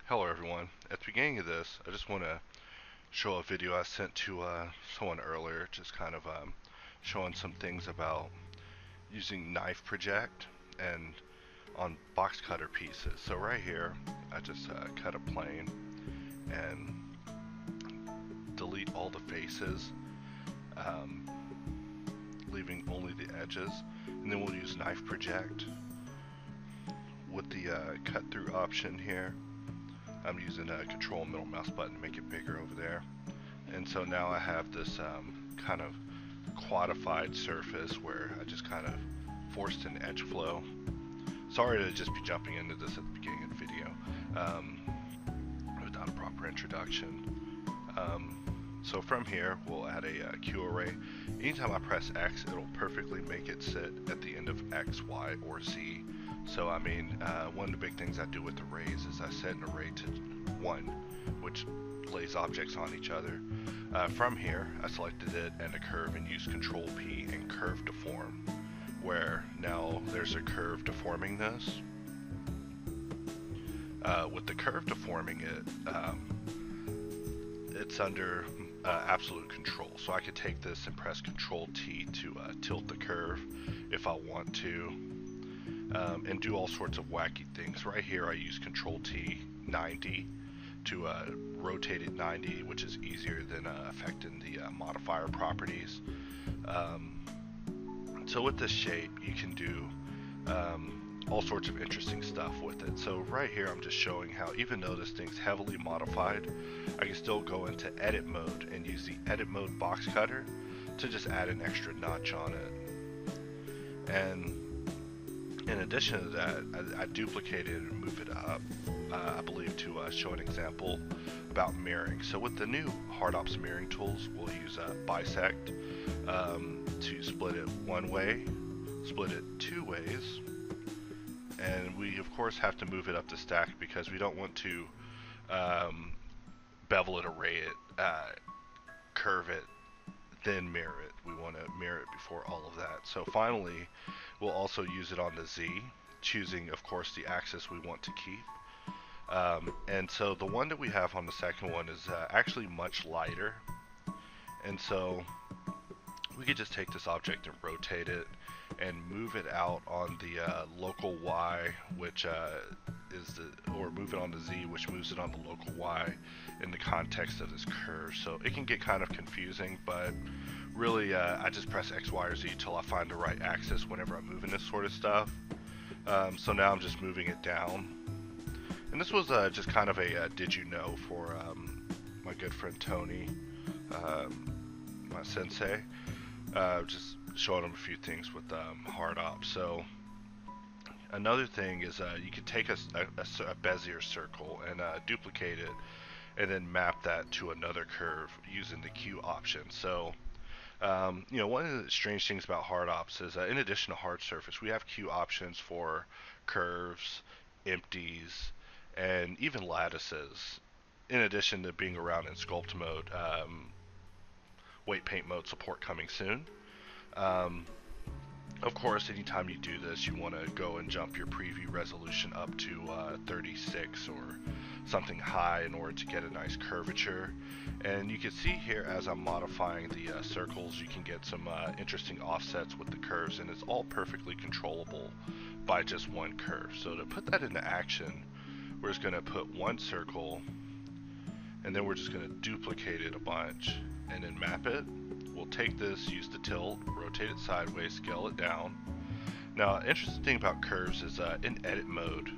Hello everyone. At the beginning of this, I just want to show a video I sent to someone earlier, just kind of showing some things about using knife project and on box cutter pieces. So right here, I just cut a plane and delete all the faces, leaving only the edges, and then we'll use knife project with the cut through option here. I'm using a control middle mouse button to make it bigger over there. And so now I have this kind of quadified surface where I just kind of forced an edge flow. Sorry to just be jumping into this at the beginning of the video without a proper introduction. So from here, we'll add a cooooress. Anytime I press X, it'll perfectly make it sit at the end of X, Y, or Z. So I mean, one of the big things I do with arrays is I set an array to 1, which lays objects on each other. From here, I selected it and a curve and used Control P and curve deform, where now there's a curve deforming this. With the curve deforming it, it's under absolute control. So I could take this and press Control T to tilt the curve if I want to. And do all sorts of wacky things. Right here I use Control T 90 to rotate it 90, which is easier than affecting the modifier properties. So with this shape you can do all sorts of interesting stuff with it. So right here I'm just showing how, even though this thing's heavily modified, I can still go into edit mode and use the edit mode box cutter to just add an extra notch on it. And in addition to that, I duplicated and moved it up, I believe, to show an example about mirroring. So with the new hard ops mirroring tools, we'll use bisect to split it one way, split it two ways, and we of course have to move it up the stack because we don't want to bevel it, array it, curve it, then mirror it. We want to mirror it before all of that. So finally, we'll also use it on the Z, choosing of course the axis we want to keep. And so the one that we have on the second one is actually much lighter, and so we could just take this object and rotate it and move it out on the local Y, which or move it on the Z, which moves it on the local Y in the context of this curve. So it can get kind of confusing, but really I just press X, Y, or Z till I find the right axis whenever I'm moving this sort of stuff. So now I'm just moving it down. And this was just kind of a did you know for my good friend Tony, my sensei. Just showing him a few things with hard ops. So another thing is you can take a Bezier circle and duplicate it and then map that to another curve using the Q option. So you know, one of the strange things about hard ops is in addition to hard surface, we have Q options for curves, empties, and even lattices, in addition to being around in sculpt mode. Weight paint mode support coming soon. Of course, anytime you do this, you want to go and jump your preview resolution up to 36 or something high in order to get a nice curvature. And you can see here as I'm modifying the circles, you can get some interesting offsets with the curves, and it's all perfectly controllable by just one curve. So to put that into action, we're just going to put one circle, and then we're just going to duplicate it a bunch and then map it. We'll take this, use the tilt, rotate it sideways, scale it down. Now, interesting thing about curves is in edit mode,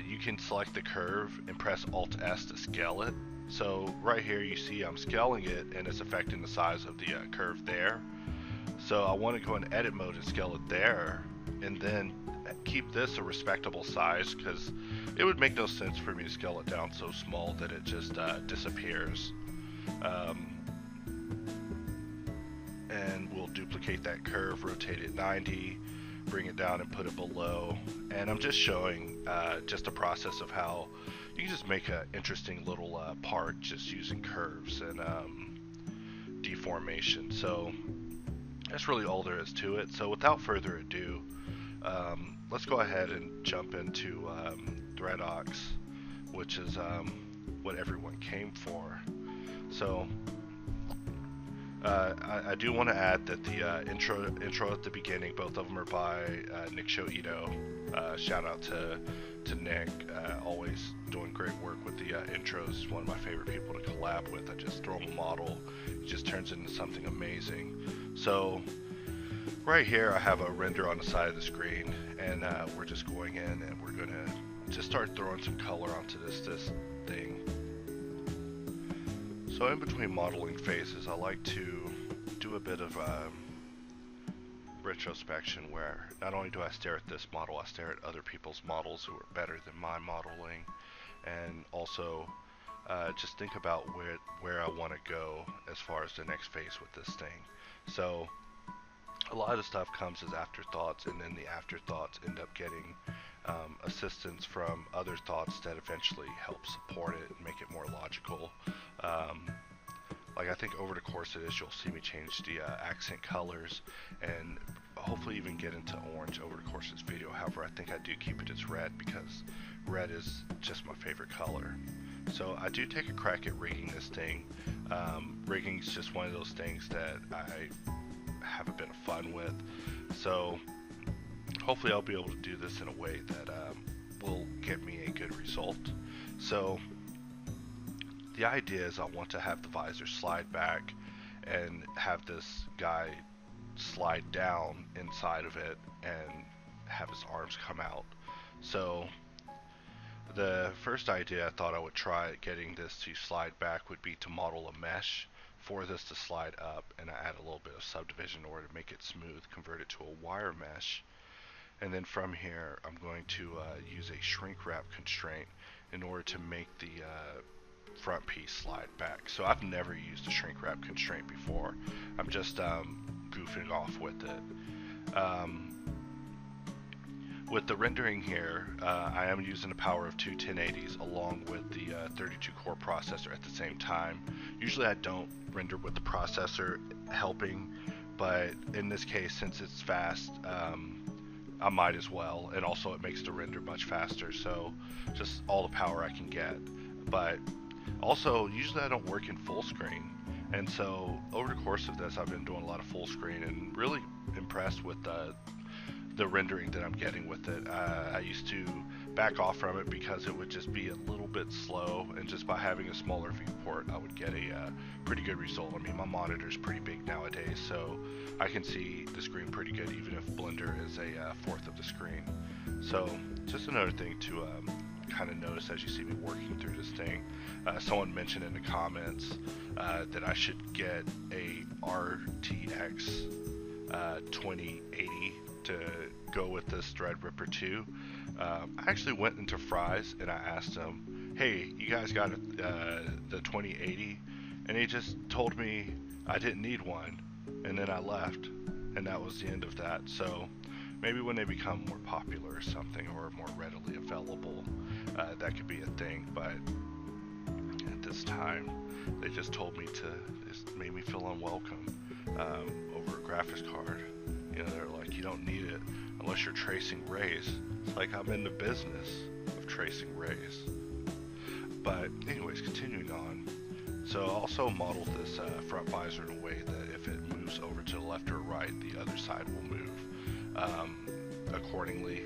you can select the curve and press Alt S to scale it. So right here you see I'm scaling it and it's affecting the size of the curve there. So I want to go in edit mode and scale it there, and then keep this a respectable size, because it would make no sense for me to scale it down so small that it just disappears. And we'll duplicate that curve, rotate it 90, bring it down and put it below. And I'm just showing just a process of how you can just make an interesting little part just using curves and deformation. So that's really all there is to it. So without further ado, let's go ahead and jump into Threadox which is what everyone came for. So I do want to add that the intro at the beginning, both of them are by NickShoIto. Shout out to Nick, always doing great work with the intros. One of my favorite people to collab with. I just throw him a model, it just turns into something amazing. So right here I have a render on the side of the screen, and we're just going in and we're gonna just start throwing some color onto this thing. So in between modeling phases, I like to do a bit of retrospection, where not only do I stare at this model, I stare at other people's models who are better than my modeling, and also just think about where I want to go as far as the next phase with this thing. So a lot of the stuff comes as afterthoughts, and then the afterthoughts end up getting assistance from other thoughts that eventually help support it and make it more logical. Like I think over the course of this, you'll see me change the accent colors and hopefully even get into orange over the course of this video. However, I think I do keep it as red because red is just my favorite color. So I do take a crack at rigging this thing. Rigging is just one of those things that I have a bit of fun with. So hopefully I'll be able to do this in a way that will get me a good result. So the idea is I want to have the visor slide back and have this guy slide down inside of it and have his arms come out. So the first idea I thought I would try getting this to slide back would be to model a mesh for this to slide up, and I add a little bit of subdivision in order to make it smooth, convert it to a wire mesh. And then from here I'm going to use a shrink wrap constraint in order to make the front piece slide back. So I've never used a shrink wrap constraint before. I'm just goofing off with it. With the rendering here, I am using the power of two 1080s along with the 32 core processor at the same time. Usually I don't render with the processor helping, but in this case, since it's fast, I might as well, and also it makes the render much faster, so just all the power I can get. But also, usually I don't work in full screen, and so over the course of this I've been doing a lot of full screen and really impressed with the rendering that I'm getting with it. I used to back off from it because it would just be a little bit slow, and just by having a smaller viewport I would get a pretty good result. I mean, my monitor is pretty big nowadays, so I can see the screen pretty good even if Blender is a fourth of the screen. So just another thing to kind of notice as you see me working through this thing. Someone mentioned in the comments that I should get a RTX 2080 to go with this Threadripper 2. I actually went into Fry's and I asked him, hey, you guys got the 2080? And he just told me I didn't need one, and then I left, and that was the end of that. So maybe when they become more popular or something, or more readily available, that could be a thing. But at this time, they just told me it made me feel unwelcome over a graphics card. You know, they're like, you don't need it unless you're tracing rays. It's like I'm in the business of tracing rays. But anyways, continuing on. So I also modeled this front visor in a way that if it moves over to the left or right, the other side will move accordingly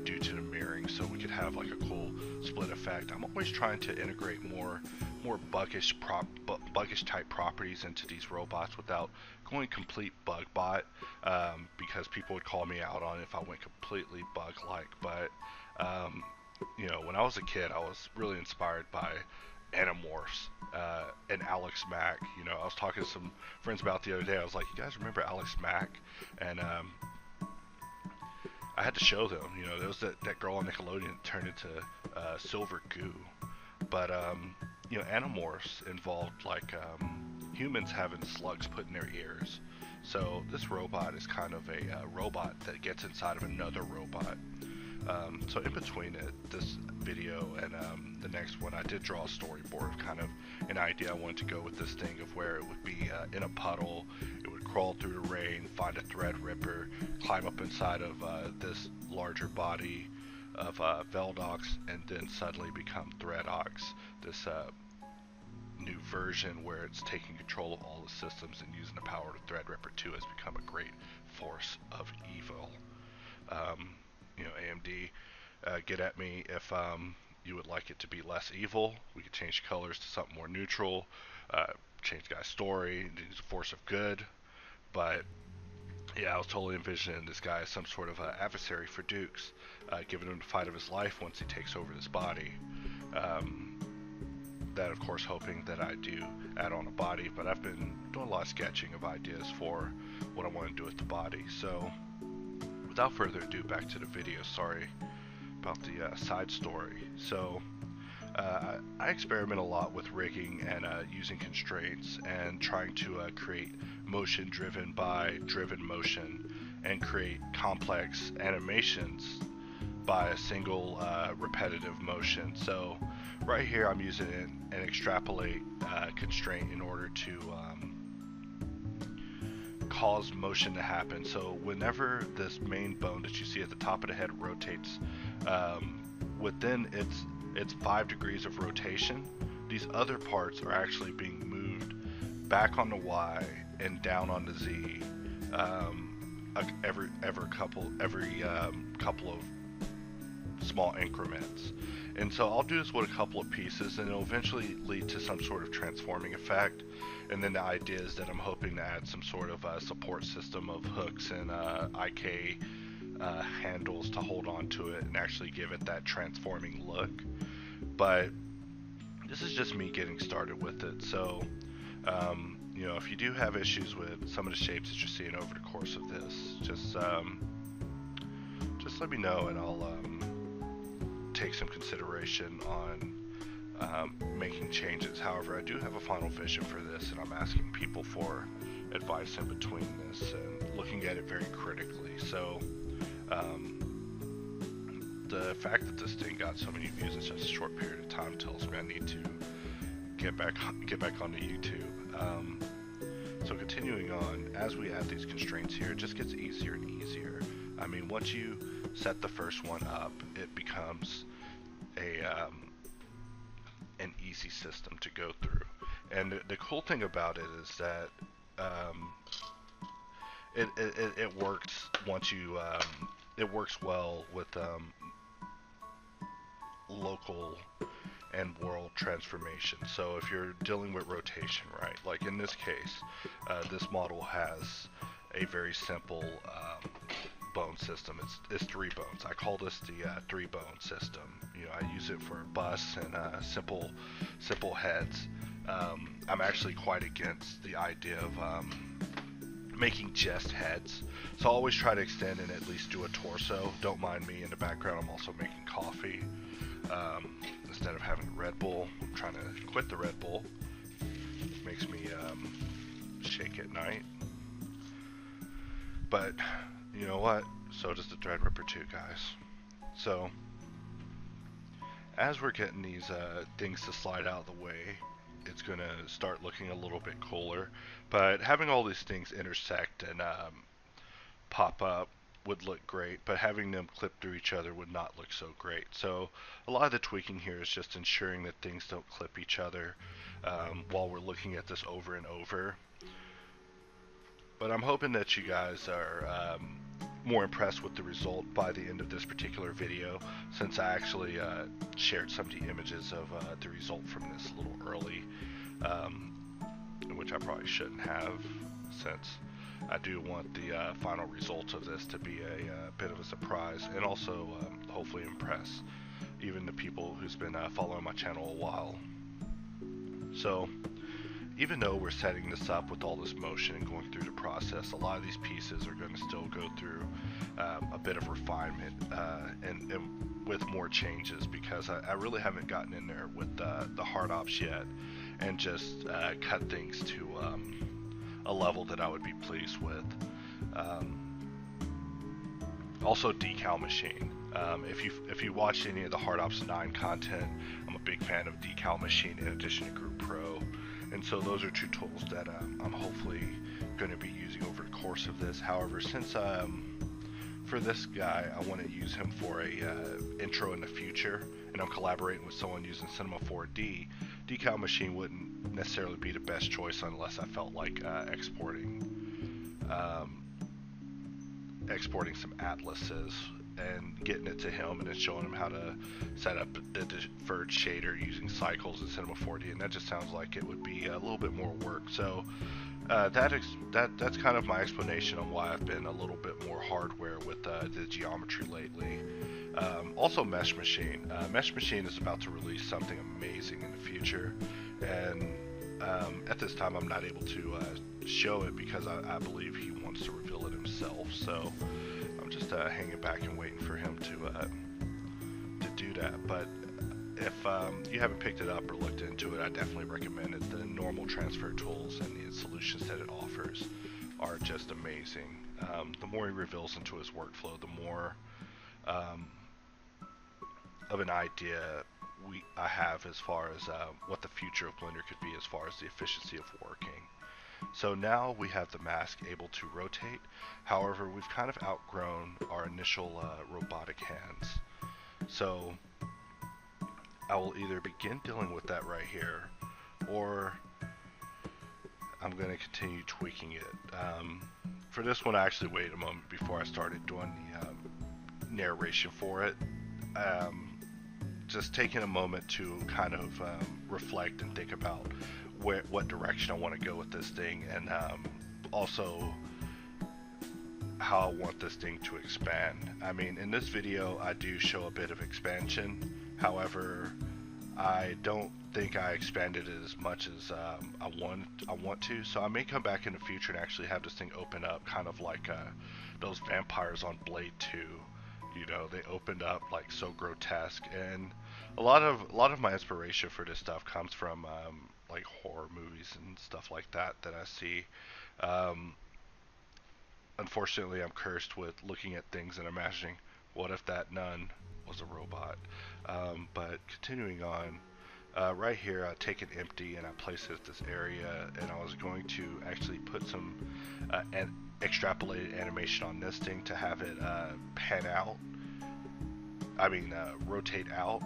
due to the mirroring, so we could have like a cool split effect. I'm always trying to integrate more buggish type properties into these robots without going complete bug bot, because people would call me out on it if I went completely bug like. But you know, when I was a kid I was really inspired by Animorphs and Alex Mack. You know, I was talking to some friends about the other day. I was like, you guys remember Alex Mack? And I had to show them, you know, there was that girl on Nickelodeon that turned into silver goo. But you know, Animorphs involved like humans having slugs put in their ears. So this robot is kind of a robot that gets inside of another robot. So in between this video and the next one, I did draw a storyboard of kind of an idea I wanted to go with this thing, of where it would be in a puddle, it would crawl through the rain, find a Threadripper, climb up inside of this larger body, of Veldox, and then suddenly become Threadox, this new version where it's taking control of all the systems and using the power of Threadripper 2 has become a great force of evil. AMD, get at me if you would like it to be less evil. We could change colors to something more neutral, change the guy's story, use a force of good. But yeah, I was totally envisioning this guy as some sort of adversary for Dukes, giving him the fight of his life once he takes over this body. That, of course, hoping that I do add on a body, but I've been doing a lot of sketching of ideas for what I want to do with the body. So, without further ado, back to the video. Sorry about the side story. So, I experiment a lot with rigging and using constraints and trying to create motion driven by driven motion and create complex animations by a single repetitive motion. So right here I'm using an extrapolate constraint in order to cause motion to happen. So whenever this main bone that you see at the top of the head rotates within its 5 degrees of rotation, these other parts are actually being moved back on the Y and down on the Z every couple of small increments. And so I'll do this with a couple of pieces, and it'll eventually lead to some sort of transforming effect. And then the idea is that I'm hoping to add some sort of support system of hooks and IK handles to hold on to it and actually give it that transforming look. But this is just me getting started with it. So if you do have issues with some of the shapes that you're seeing over the course of this, just let me know, and I'll take some consideration on making changes. However, I do have a final vision for this, and I'm asking people for advice in between this and looking at it very critically. So the fact that this thing got so many views in such a short period of time tells me I need to get back onto YouTube. So continuing on, as we add these constraints here, it just gets easier and easier. I mean, once you set the first one up, it becomes an easy system to go through. And the cool thing about it is that it works once you it works well with local and world transformation. So if you're dealing with rotation, right, like in this case, this model has a very simple bone system. It's 3 bones. I call this the 3 bone system. I use it for busts and simple heads. I'm actually quite against the idea of making just heads, so I always try to extend and at least do a torso. Don't mind me, in the background I'm also making coffee. Instead of having a Red Bull, I'm trying to quit the Red Bull. It makes me shake at night. But you know what? So does the Threadripper 2, guys. So as we're getting these things to slide out of the way, it's going to start looking a little bit cooler. But having all these things intersect and pop up would look great, but having them clip through each other would not look so great. So a lot of the tweaking here is just ensuring that things don't clip each other while we're looking at this over and over. But I'm hoping that you guys are more impressed with the result by the end of this particular video, since I actually shared some of the images of the result from this a little early, which I probably shouldn't have, since I do want the final result of this to be a bit of a surprise, and also hopefully impress even the people who's been following my channel a while. So even though we're setting this up with all this motion and going through the process, a lot of these pieces are going to still go through a bit of refinement and with more changes, because I really haven't gotten in there with the hard ops yet and just cut things to a level that I would be pleased with. Also, decal machine. If you watched any of the Hard Ops 9 content, I'm a big fan of decal machine in addition to Group Pro, and so those are 2 tools that I'm hopefully going to be using over the course of this. However, since for this guy, I want to use him for a intro in the future, and I'm collaborating with someone using Cinema 4D. Decal Machine wouldn't necessarily be the best choice unless I felt like exporting some atlases and getting it to him and then showing him how to set up the deferred shader using cycles in Cinema 4D, and that just sounds like it would be a little bit more work. So that's kind of my explanation on why I've been a little bit more hardware with the geometry lately. Also Mesh Machine. Mesh Machine is about to release something amazing in the future, and at this time I'm not able to show it because I believe he wants to reveal it himself. So I'm just hanging back and waiting for him to do that. But if you haven't picked it up or looked into it, I definitely recommend it. The normal transfer tools and the solutions that it offers are just amazing. The more he reveals into his workflow, the more of an idea I have as far as what the future of Blender could be as far as the efficiency of working. So now we have the mask able to rotate. However, we've kind of outgrown our initial robotic hands. So I will either begin dealing with that right here, or I'm going to continue tweaking it. For this one, I actually waited a moment before I started doing the narration for it. Just taking a moment to kind of reflect and think about what direction I want to go with this thing, and also how I want this thing to expand. I mean, in this video I do show a bit of expansion. However, I don't think I expanded it as much as I want to. So I may come back in the future and actually have this thing open up, kind of like those vampires on Blade 2. You know, they opened up like so grotesque, and a lot of my inspiration for this stuff comes from like horror movies and stuff like that I see. Unfortunately, I'm cursed with looking at things and imagining, what if that nun was a robot? But continuing on, right here I take it empty and I place it at this area, and I was going to actually put some extrapolated animation on this thing to have it pan out, rotate out,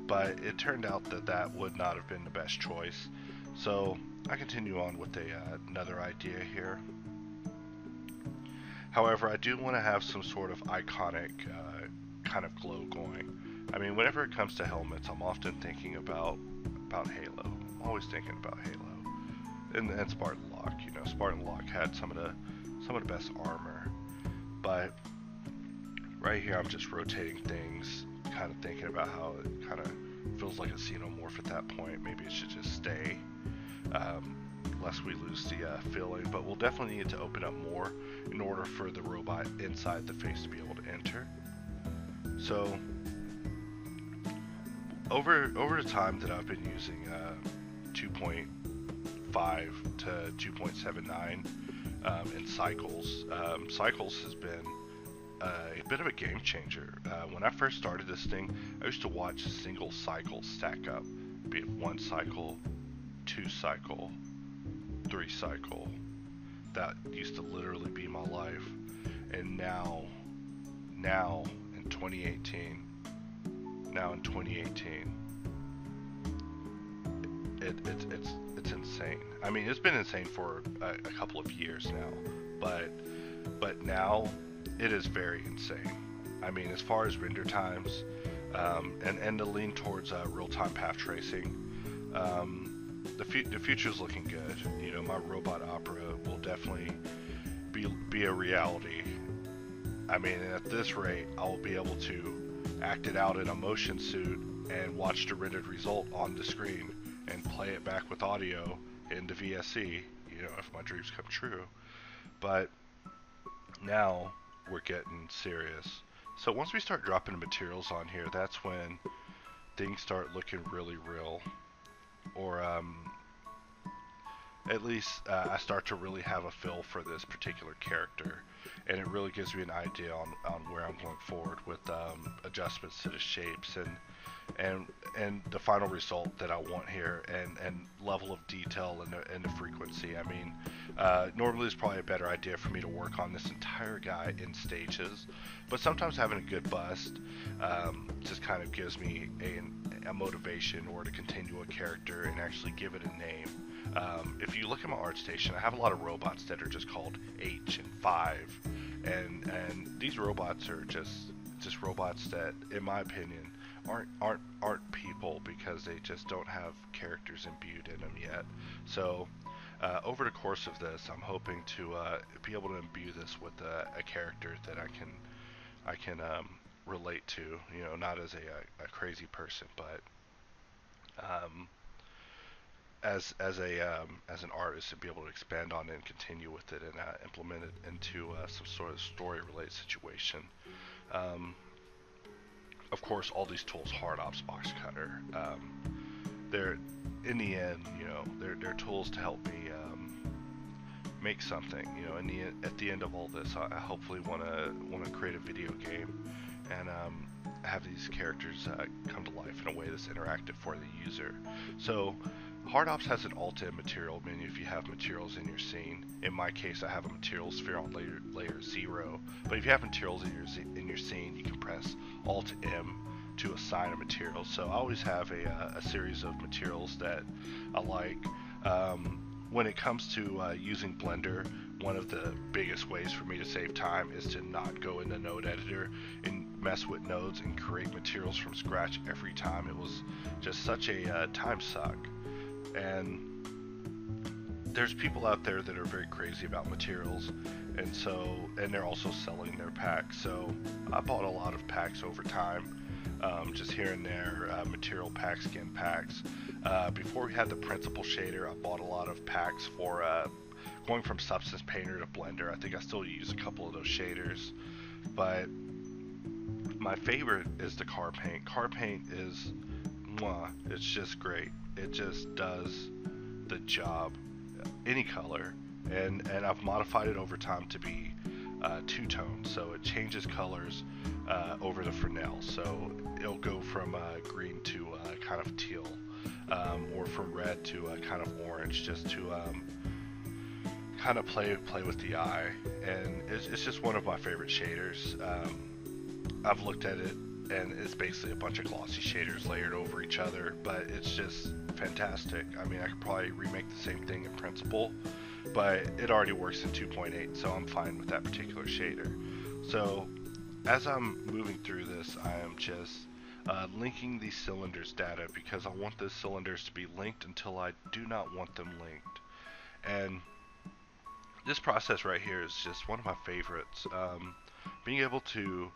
but it turned out that would not have been the best choice. So I continue on with another idea here. However, I do want to have some sort of iconic kind of glow going. I mean, whenever it comes to helmets, I'm often thinking about Halo. I'm always thinking about Halo, and Spartan Lock. You know, Spartan Lock had some of the best armor. But right here, I'm just rotating things, kind of thinking about how it kind of feels like a xenomorph at that point. Maybe it should just stay, lest we lose the feeling. But we'll definitely need to open up more in order for the robot inside the face to be able to enter. So over the time that I've been using 2.5 to 2.79 in cycles, cycles has been a bit of a game changer. When I first started this thing, I used to watch single cycles stack up, be it 1 cycle, 2 cycle, 3 cycle. That used to literally be my life. And now in 2018, it's insane. I mean, it's been insane for a couple of years now, but now it is very insane. I mean, as far as render times, and the lean towards real-time path tracing, the future's looking good. You know, my robot opera will definitely be a reality. I mean, at this rate, I will be able to act it out in a motion suit and watch the rendered result on the screen and play it back with audio into VSE, you know, if my dreams come true. But now we're getting serious. So once we start dropping materials on here, that's when things start looking really real. Or at least I start to really have a feel for this particular character. and it really gives me an idea on where I'm going forward with adjustments to the shapes and the final result that I want here, and level of detail and the frequency. I mean, normally it's probably a better idea for me to work on this entire guy in stages, but sometimes having a good bust just kind of gives me a motivation or to continue a character and actually give it a name. If you look at my art station, I have a lot of robots that are just called H and 5, and these robots are just robots that, in my opinion, aren't people, because they just don't have characters imbued in them yet. So over the course of this, I'm hoping to be able to imbue this with a character that I can relate to. You know, not as a crazy person, but as an artist, to be able to expand on it and continue with it and implement it into some sort of story related situation. Of course, all these tools, hard ops, box cutter, they're, in the end, you know, they're tools to help me make something. You know, at the end of all this, I hopefully want to create a video game and have these characters come to life in a way that's interactive for the user. So hard ops has an alt-in material menu if you have materials in your scene. In my case, I have a material sphere on layer 0, but if you have materials in your scene, you can press alt-M to assign a material. So I always have a series of materials that I like. When it comes to using Blender, one of the biggest ways for me to save time is to not go into node editor and mess with nodes and create materials from scratch every time. It was just such a time suck. And there's people out there that are very crazy about materials, and they're also selling their packs. So I bought a lot of packs over time, just here and there, material packs, skin packs. Before we had the principal shader, I bought a lot of packs for going from Substance Painter to Blender. I think I still use a couple of those shaders, but my favorite is the car paint. Car paint is mwah, it's just great. It just does the job, any color, and I've modified it over time to be two-tone, so it changes colors over the Fresnel. So it'll go from green to kind of teal, or from red to kind of orange, just to kind of play with the eye. And it's just one of my favorite shaders. I've looked at it, and it's basically a bunch of glossy shaders layered over each other, but it's just fantastic. I mean, I could probably remake the same thing in principle, but it already works in 2.8, so I'm fine with that particular shader. So as I'm moving through this, I am just linking these cylinders data, because I want those cylinders to be linked until I do not want them linked. And this process right here is just one of my favorites. Being able to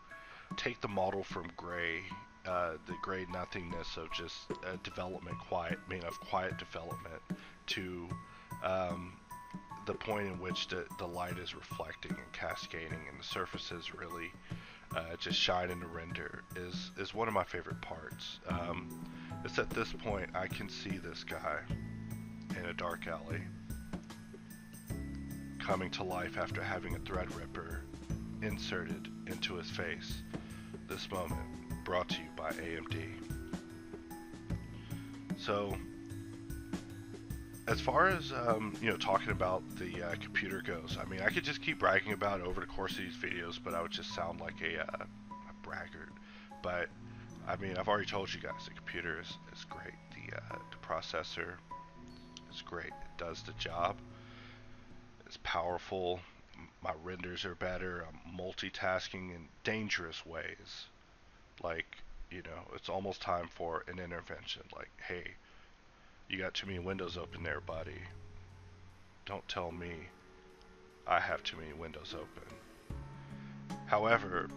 take the model from gray, the gray nothingness of just development, quiet development, to the point in which the light is reflecting and cascading and the surfaces really just shine in the render is one of my favorite parts. It's at this point I can see this guy in a dark alley coming to life after having a Threadripper inserted into his face. This moment brought to you by AMD. So as far as talking about the computer goes, I mean, I could just keep bragging about it over the course of these videos, but I would just sound like a braggart. But I mean, I've already told you guys the computer is great. The processor is great. It does the job. It's powerful. My renders are better. I'm multitasking in dangerous ways. Like, it's almost time for an intervention. Like, hey, you got too many windows open there, buddy. Don't tell me I have too many windows open. However,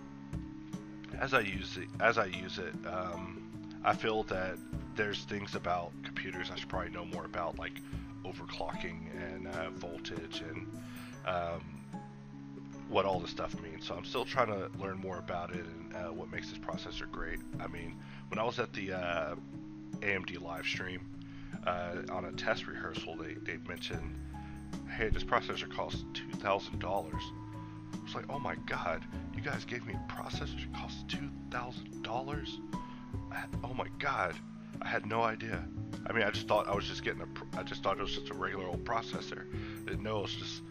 as I use it, I feel that there's things about computers I should probably know more about, like overclocking and voltage and what all this stuff means. So I'm still trying to learn more about it and what makes this processor great. I mean, when I was at the AMD live stream on a test rehearsal, they mentioned, hey, this processor costs $2,000. was like, oh my god, you guys gave me a processor that cost $2,000? Oh my god, I had no idea. I mean, I just thought I was just getting I just thought it was just a regular old processor. I didn't know it was just,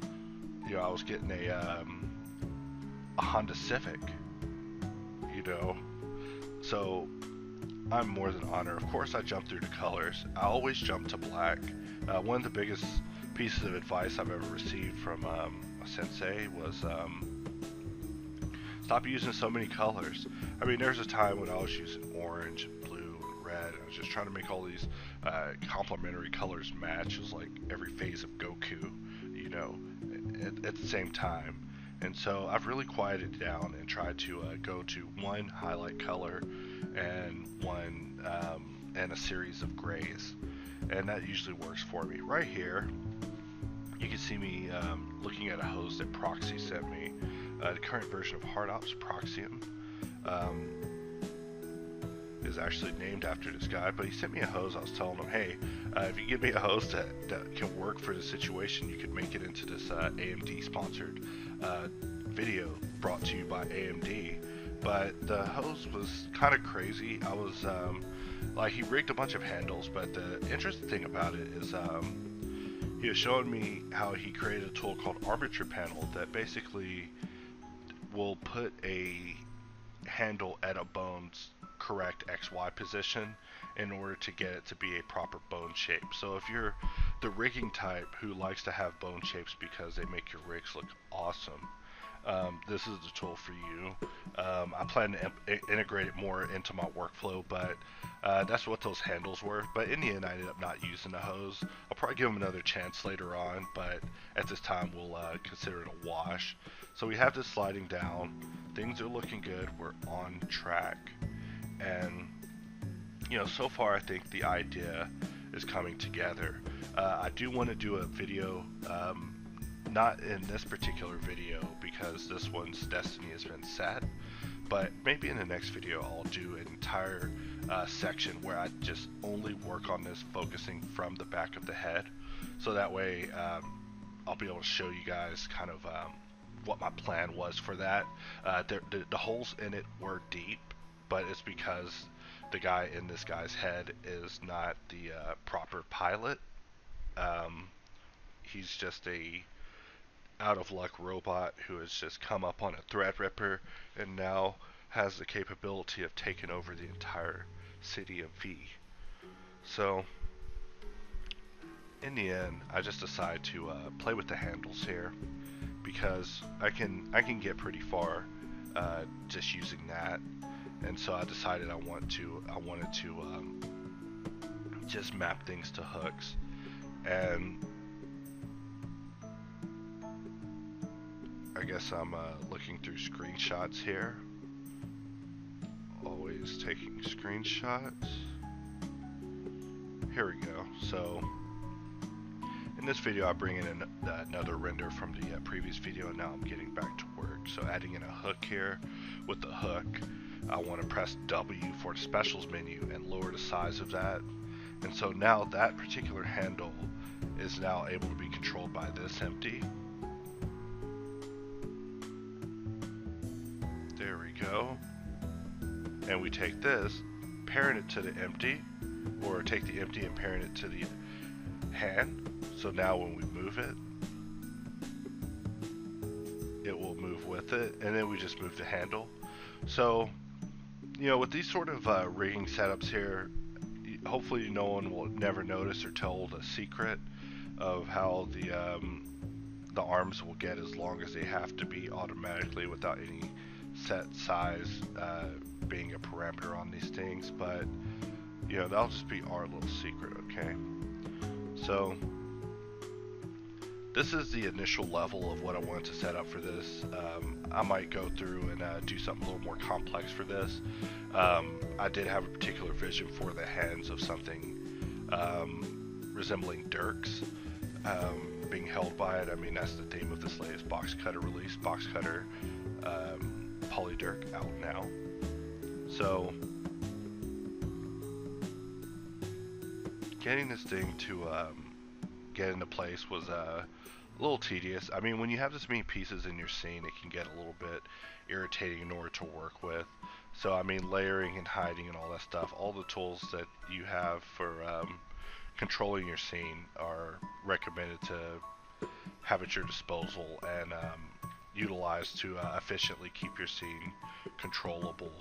you know, I was getting a Honda Civic, you know. So I'm more than honored. Of course, I jumped through the colors. I always jump to black. One of the biggest pieces of advice I've ever received from a sensei was stop using so many colors. I mean, there's a time when I was using orange, blue, and red. I was just trying to make all these complementary colors match. It was like every phase of Goku, you know, at the same time. And so I've really quieted down and tried to go to one highlight color and one and a series of grays, and that usually works for me. Right here, you can see me looking at a hose that Proxy sent me. The current version of HardOps Proxium is actually named after this guy, but he sent me a hose. I was telling him, hey, if you give me a hose that can work for the situation, you could make it into this AMD sponsored video brought to you by AMD. But the hose was kind of crazy. I was like, he rigged a bunch of handles, but the interesting thing about it is he was showing me how he created a tool called Armature Panel that basically will put a handle at a bone's correct XY position in order to get it to be a proper bone shape. So if you're the rigging type who likes to have bone shapes because they make your rigs look awesome, this is the tool for you. I plan to integrate it more into my workflow, but that's what those handles were. But in the end, I ended up not using the hose. I'll probably give them another chance later on, but at this time, we'll consider it a wash. So we have this sliding down. Things are looking good. We're on track. And, you know, so far, I think the idea is coming together. I do want to do a video, not in this particular video because this one's destiny has been set, but maybe in the next video I'll do an entire section where I just only work on this, focusing from the back of the head, so that way I'll be able to show you guys kind of what my plan was for that. The holes in it were deep, but it's because the guy in this guy's head is not the proper pilot. He's just a out of luck robot who has just come up on a Threadripper and now has the capability of taking over the entire city of V. So in the end, I just decided to play with the handles here because I can get pretty far just using that, and so I decided I wanted to just map things to hooks. And I guess I'm looking through screenshots here. Always taking screenshots. Here we go. So in this video, I bring in another render from the previous video, and now I'm getting back to work. So adding in a hook here. With the hook, I want to press W for the specials menu and lower the size of that. And so now that particular handle is now able to be controlled by this empty. There we go. And we take this, parent it to the empty, or take the empty and parent it to the hand. So now when we move it, it will move with it, and then we just move the handle. So, you know, with these sort of rigging setups here, hopefully no one will never notice or told a secret of how the arms will get as long as they have to be automatically without any set size being a parameter on these things. But you know, that'll just be our little secret. Okay, so this is the initial level of what I wanted to set up for this. I might go through and do something a little more complex for this. I did have a particular vision for the hands of something resembling Dirks being held by it. I mean, that's the theme of this latest box cutter release. Box cutter Poly Dirk out now. So getting this thing to get into place was a little tedious. I mean, when you have this many pieces in your scene, it can get a little bit irritating in order to work with. So, I mean, layering and hiding and all that stuff, all the tools that you have for controlling your scene are recommended to have at your disposal and utilize to efficiently keep your scene controllable.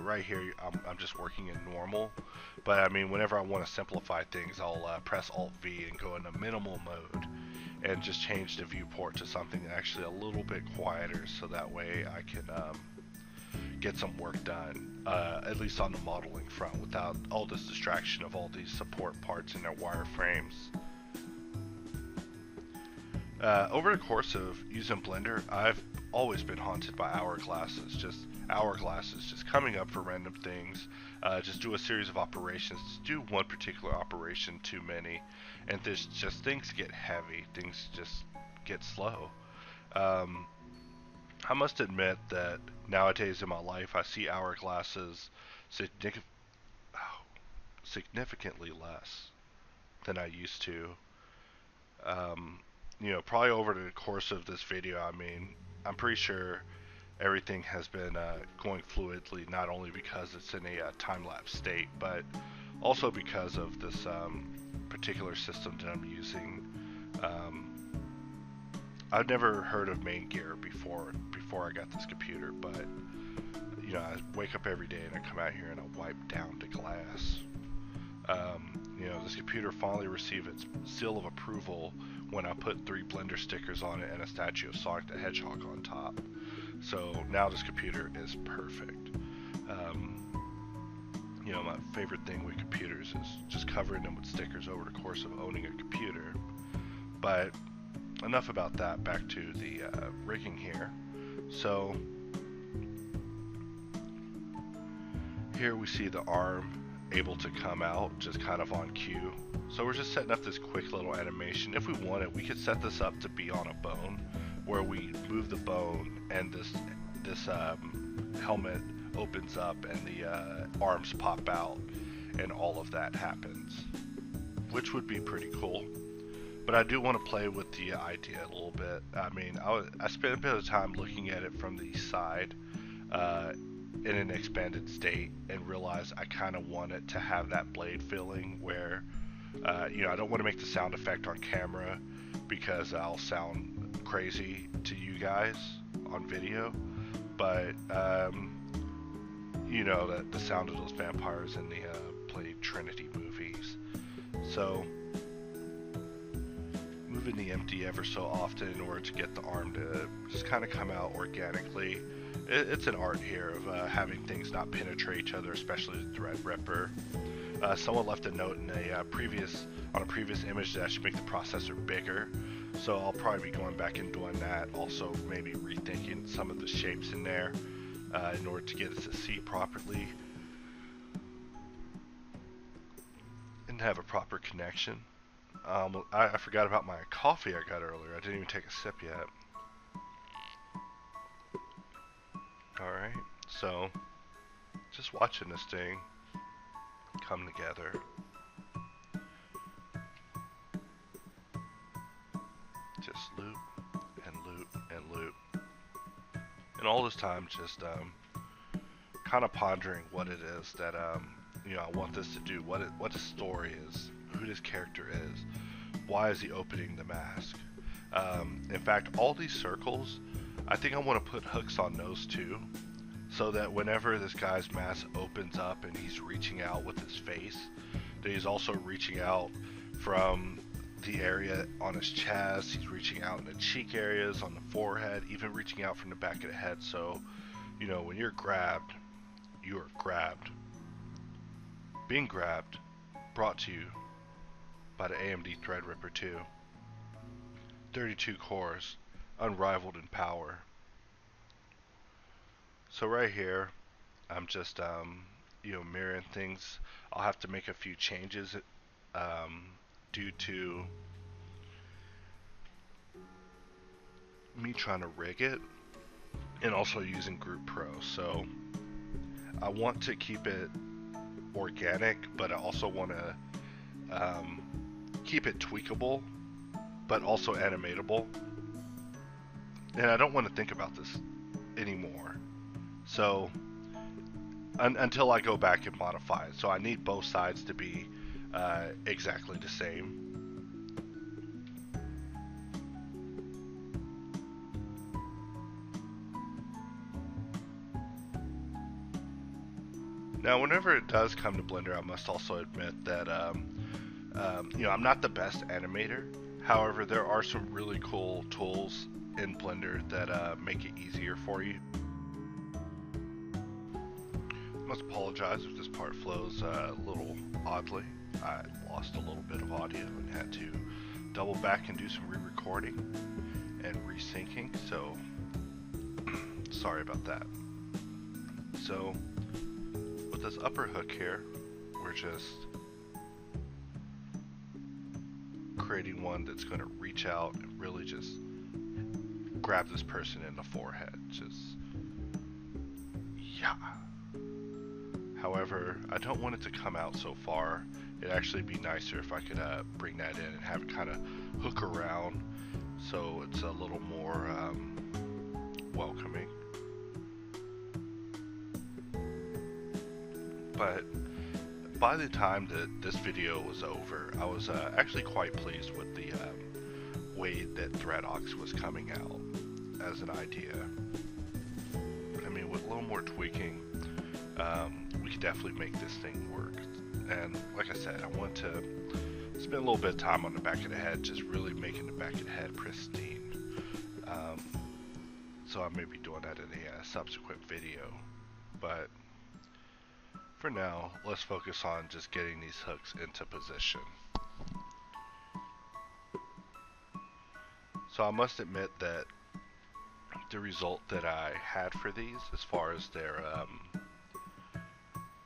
Right here, I'm just working in normal, but I mean, whenever I want to simplify things, I'll press Alt V and go into minimal mode and just change the viewport to something actually a little bit quieter, so that way I can get some work done, at least on the modeling front, without all this distraction of all these support parts and their wireframes. Over the course of using Blender, I've always been haunted by hourglasses, just coming up for random things, just do a series of operations, do one particular operation too many, and there's just things get heavy, things just get slow. I must admit that nowadays in my life, I see hourglasses significantly less than I used to. You know, probably over the course of this video, I mean, I'm pretty sure everything has been going fluidly, not only because it's in a time-lapse state, but also because of this particular system that I'm using. I've never heard of Maingear before I got this computer, but you know, I wake up every day and I come out here and I wipe down the glass. You know, this computer finally received its seal of approval when I put 3 Blender stickers on it and a statue of Sonic the Hedgehog on top. So now this computer is perfect. You know, my favorite thing with computers is just covering them with stickers over the course of owning a computer. But enough about that, back to the rigging here. So here we see the arm able to come out just kind of on cue. So we're just setting up this quick little animation. If we wanted, we could set this up to be on a bone, where we move the bone and this helmet opens up and the arms pop out and all of that happens, which would be pretty cool. But I do want to play with the idea a little bit. I mean, I spent a bit of time looking at it from the side in an expanded state and realized I kind of want it to have that blade feeling where, you know, I don't want to make the sound effect on camera because I'll sound crazy to you guys on video, but you know, the sound of those vampires in the Blade Trinity movies. So moving the empty ever so often in order to get the arm to just kind of come out organically. It's an art here of having things not penetrate each other, especially the Threadripper. Someone left a note in a previous image that I should make the processor bigger, so I'll probably be going back and doing that. Also, maybe rethinking some of the shapes in there in order to get it to see properly and have a proper connection. I forgot about my coffee I got earlier. I didn't even take a sip yet. Alright, so just watching this thing come together. Just loop and loop and loop. And all this time just kind of pondering what it is that you know, I want this to do, what the story is, who this character is, why is he opening the mask. In fact, all these circles, I think I want to put hooks on those too, so that whenever this guy's mask opens up and he's reaching out with his face, that he's also reaching out from the area on his chest, he's reaching out in the cheek areas, on the forehead, even reaching out from the back of the head. So, you know, when you're grabbed, you are grabbed. Being grabbed, brought to you by the AMD Threadripper 2. 32 cores, unrivaled in power. So right here, I'm just you know, mirroring things. I'll have to make a few changes due to me trying to rig it and also using Group Pro. So I want to keep it organic, but I also want to keep it tweakable but also animatable. And I don't want to think about this anymore. So until I go back and modify it. So I need both sides to be exactly the same. Now, whenever it does come to Blender, I must also admit that you know, I'm not the best animator. However, there are some really cool tools in Blender that make it easier for you. I must apologize if this part flows a little oddly. I lost a little bit of audio and had to double back and do some re-recording and resyncing, so sorry about that. So with this upper hook here, we're just creating one that's going to reach out and really just grab this person in the forehead. Just, yeah. However, I don't want it to come out so far. It'd actually be nicer if I could bring that in and have it kind of hook around so it's a little more welcoming. But by the time that this video was over, I was actually quite pleased with the way that Threadox was coming out as an idea. I mean, with a little more tweaking, we could definitely make this thing work. And like I said, I want to spend a little bit of time on the back of the head, just really making the back of the head pristine. So I may be doing that in a subsequent video, but for now, let's focus on just getting these hooks into position. So I must admit that the result that I had for these, as far as their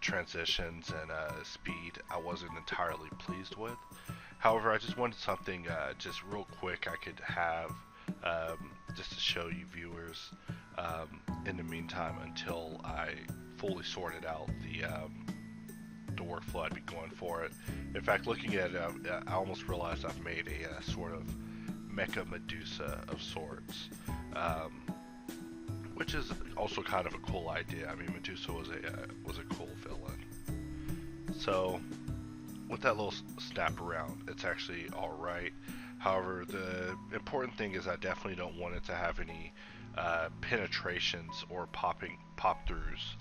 transitions and speed, I wasn't entirely pleased with. However, I just wanted something just real quick I could have just to show you viewers in the meantime until I fully sorted out the workflow I'd be going for it. In fact, looking at it, I almost realized I've made a sort of mecha Medusa of sorts, which is also kind of a cool idea. I mean, Medusa was a cool villain. So with that little snap around, it's actually all right. However, the important thing is I definitely don't want it to have any penetrations or pop-throughs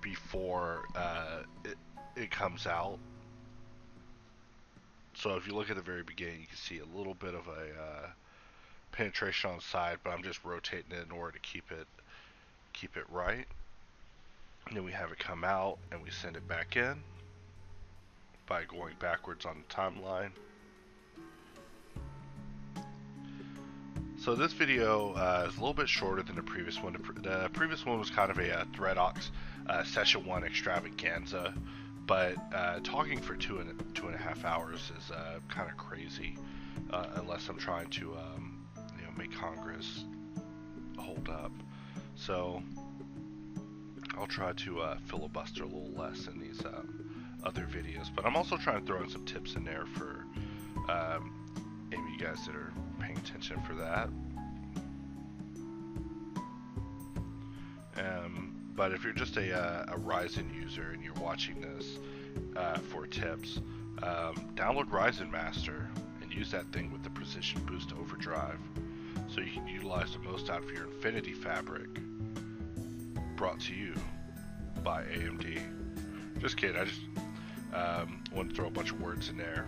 before it comes out. So if you look at the very beginning, you can see a little bit of a penetration on the side, but I'm just rotating it in order to keep it right. And then we have it come out and we send it back in by going backwards on the timeline. So this video is a little bit shorter than the previous one. The previous one was kind of a Threadox Session 1 extravaganza, but talking for two and a half hours is kind of crazy, unless I'm trying to you know, make Congress hold up. So I'll try to filibuster a little less in these other videos, but I'm also trying to throw in some tips in there for any of you guys that are paying attention for that. But if you're just a Ryzen user and you're watching this for tips, download Ryzen Master and use that thing with the Precision Boost Overdrive so you can utilize the most out of your Infinity fabric, brought to you by AMD. Just kidding, I just want to throw a bunch of words in there,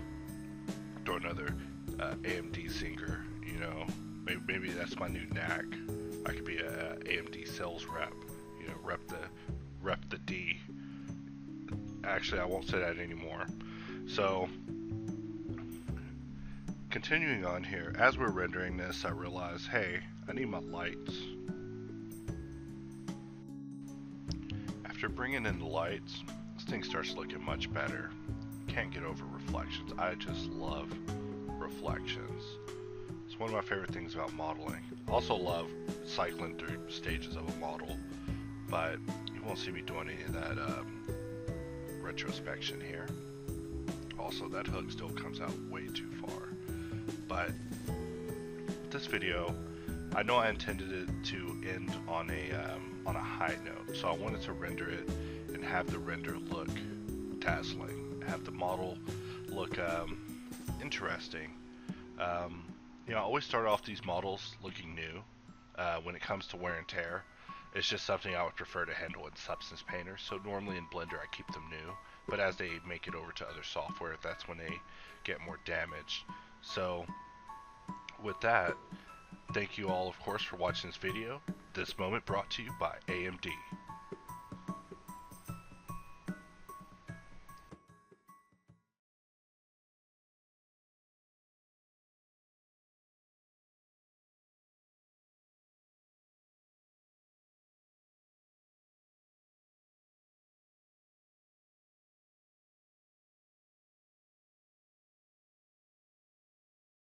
throw another AMD zinger, you know, maybe that's my new knack. I could be a AMD sales rep, you know, rep the D. Actually, I won't say that anymore. So continuing on here, as we're rendering this, I realize, hey, I need my lights. After bringing in the lights, this thing starts looking much better. Can't get over reflections. I just love reflections. It's one of my favorite things about modeling. Also love cycling through stages of a model, but you won't see me doing any of that retrospection here. Also, that hook still comes out way too far. But this video, I know I intended it to end on a high note, so I wanted to render it and have the render look dazzling, have the model look interesting. You know, I always start off these models looking new. When it comes to wear and tear, it's just something I would prefer to handle in Substance Painter. So normally in Blender I keep them new, but as they make it over to other software, that's when they get more damaged. So with that, thank you all, of course, for watching this video. This moment brought to you by AMD.